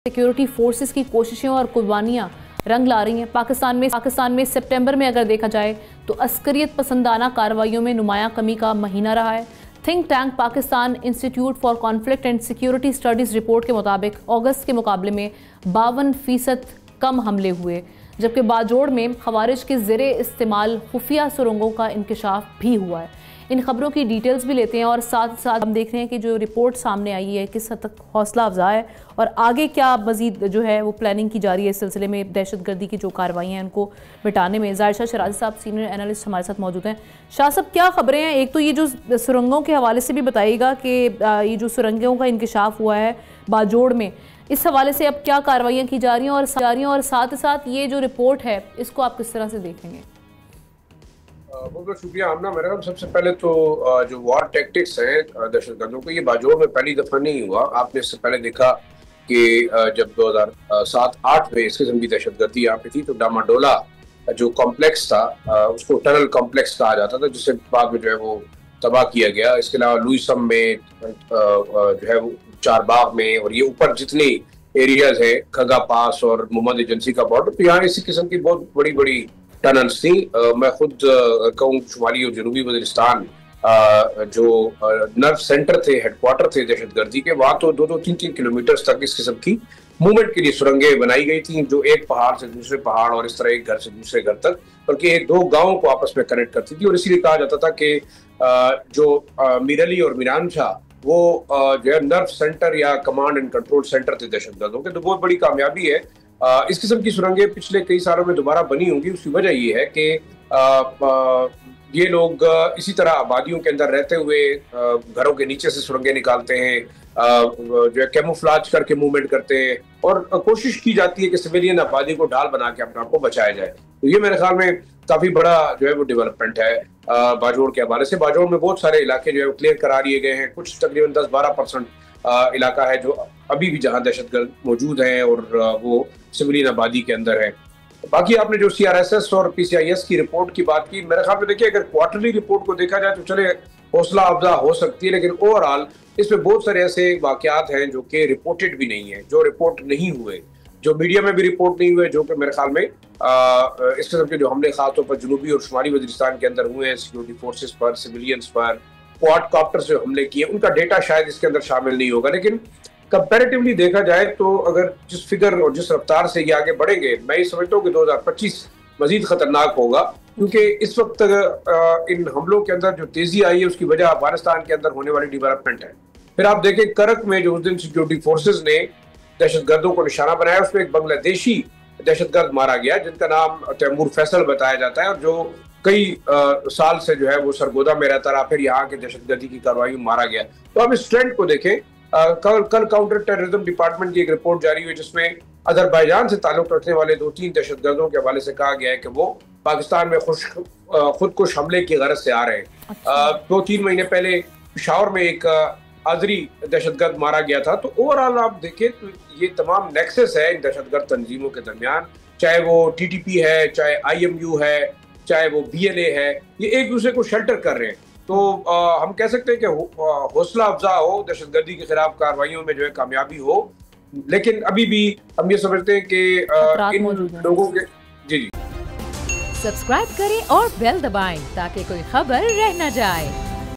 Security forces की कोशिशें और कुर्बानियां रंग ला रही हैं। पाकिस्तान में सितंबर में अगर देखा जाए तो अस्करियत पसंदाना कार्रवाइयों में नुमायां कमी का महीना रहा है। Think tank Pakistan institute for conflict and security studies report के मुताबिक अगस्त के मुकाबले में 52% कम हमले हुए, जबकि बाजोड़ में खवारिज के ज़ेरे इस्तेमाल खुफिया सुरंगों का इंकशाफ भी हुआ है। इन खबरों की डिटेल्स भी लेते हैं और साथ साथ हम देख रहे हैं कि जो रिपोर्ट सामने आई है किस हद तक हौसला अफजा है और आगे क्या मजीद जो है वो प्लानिंग की जा रही है इस सिलसिले में दहशतगर्दी की जो कार्रवाई हैं उनको मिटाने में। ज़ाहिर शाह शराजी साहब सीनियर एनालिस्ट हमारे साथ मौजूद हैं। शाह साहब, क्या खबरें हैं? एक तो ये जो सुरंगों के हवाले से भी बताइएगा कि ये जो सुरंगों का इंकशाफ हुआ है बाजोड़ में, इस हवाले से अब क्या कार्रवाइयाँ की जा रही हैं और साथ साथ ये जो रिपोर्ट है इसको आप किस तरह से देखेंगे? बहुत बहुत शुक्रिया आमना। मेरे ख्याल सबसे पहले तो जो वॉर टैक्टिक्स हैं दहशतगर्दों को, ये बाजोड़ में पहली दफा नहीं हुआ। आपने इससे पहले देखा कि जब 2007-8 में इस किस्म की दहशतगर्दी यहाँ पे थी तो डामाडोला जो कॉम्प्लेक्स था उसको टनल कॉम्प्लेक्स कहा जाता था, जिससे बाद में जो है वो तबाह किया गया। इसके अलावा लुइसम में जो है वो चारबाग में और ये ऊपर जितनी एरियाज है खगा पास और मोहम्मद एजेंसी का बॉर्डर, तो यहाँ इसी किस्म की बहुत बड़ी बड़ी टनल्स थी। मैं खुद कहूँ शुमाली और जनूबी वजीरिस्तान जो नर्व सेंटर थे, हेडक्वार्टर थे दहशतगर्दी के, वहां तो 2-3 किलोमीटर तक इस किस्म की मूवमेंट के लिए सुरंगें बनाई गई थी, जो एक पहाड़ से दूसरे पहाड़ और इस तरह एक घर से दूसरे घर तक, बल्कि एक दो गांवों को आपस में कनेक्ट करती थी। और इसीलिए कहा जाता था कि जो मीर अली और मीरान शाह वो जो है नर्व सेंटर या कमांड एंड कंट्रोल सेंटर थे दहशतगर्दों के। तो बहुत बड़ी कामयाबी है। इस किस्म की सुरंगें पिछले कई सालों में दोबारा बनी होंगी। उसकी वजह ये है कि ये लोग इसी तरह आबादियों के अंदर रहते हुए घरों के नीचे से सुरंगें निकालते हैं, जो है कैमोफ्लाज करके मूवमेंट करते हैं और कोशिश की जाती है कि सिविलियन आबादी को ढाल बना के अपने आप को बचाया जाए। तो ये मेरे ख्याल में काफी बड़ा जो है वो डेवलपमेंट है बाजोड़ के हवाले से। बाजोड़ में बहुत सारे इलाके जो है क्लियर करा लिए गए हैं। कुछ तकरीबन 10-12% इलाका है जो अभी भी जहां दहशतगर्द मौजूद हैं और वो सिविलियन आबादी के अंदर है। बाकी आपने जो CRSS और PCIS की रिपोर्ट की बात की, मेरे ख्याल में देखिए अगर क्वार्टरली रिपोर्ट को देखा जाए तो चले हौसला अफजा हो सकती है, लेकिन ओवरऑल इसमें बहुत सारे ऐसे वाकयात हैं जो कि रिपोर्टेड भी नहीं है, जो रिपोर्ट नहीं हुए, जो मीडिया में भी रिपोर्ट नहीं हुए, जो कि मेरे ख्याल में इस किस्म के जो हमले खासतौर पर जनूबी और शुमाली वजीरिस्तान के अंदर हुए हैं सिक्योरिटी फोर्सेस पर, सिविलियंस पर, क्वाड से हमले किए, उनका डेटा शायद इसके अंदर शामिल नहीं होगा। लेकिन कंपैरेटिवली देखा जाए तो अगर जिस फिगर और जिस रफ्तार से ये आगे बढ़ेंगे, मैं ये समझता हूँ कि 2025 मजीद खतरनाक होगा, क्योंकि इस वक्त इन हमलों के अंदर जो तेजी आई है उसकी वजह अफगानिस्तान के अंदर होने वाली डेवलपमेंट है। फिर आप देखें करक में जो उस दिन सिक्योरिटी फोर्सेज ने दहशतगर्दों को निशाना बनाया, उसमें एक बांग्लादेशी दहशतगर्द मारा गया जिनका नाम तैमूर फैसल बताया जाता है और जो कई साल से जो है वो सरगोदा में रहता रहा, फिर यहाँ के दहशतगर्दी की कार्रवाई में मारा गया। तो आप इस ट्रेंड को देखें। कल काउंटर टेररिज्म डिपार्टमेंट की एक रिपोर्ट जारी हुई जिसमें अजरबैजान से ताल्लुक रखने वाले 2-3 दहशतगर्दों के हवाले से कहा गया है कि वो पाकिस्तान में खुदकुश हमले की गरज से आ रहे हैं। 2-3 महीने पहले पिशावर में एक आजरी दहशतगर्द मारा गया था। तो ओवरऑल आप देखें तो ये तमाम नेक्सस है इन दहशतगर्द तंजीमों के दरमियान, चाहे वो TTP है, चाहे IMU है, चाहे वो BLA है, ये एक दूसरे को शेल्टर कर रहे हैं। तो हम कह सकते हैं कि हौसला अफजा हो, दहशतगर्दी के खिलाफ कार्रवाइयों में जो है कामयाबी हो, लेकिन अभी भी हम ये समझते हैं कि इन लोगों के जी सब्सक्राइब करें और बेल दबाएं ताकि कोई खबर रह न जाए।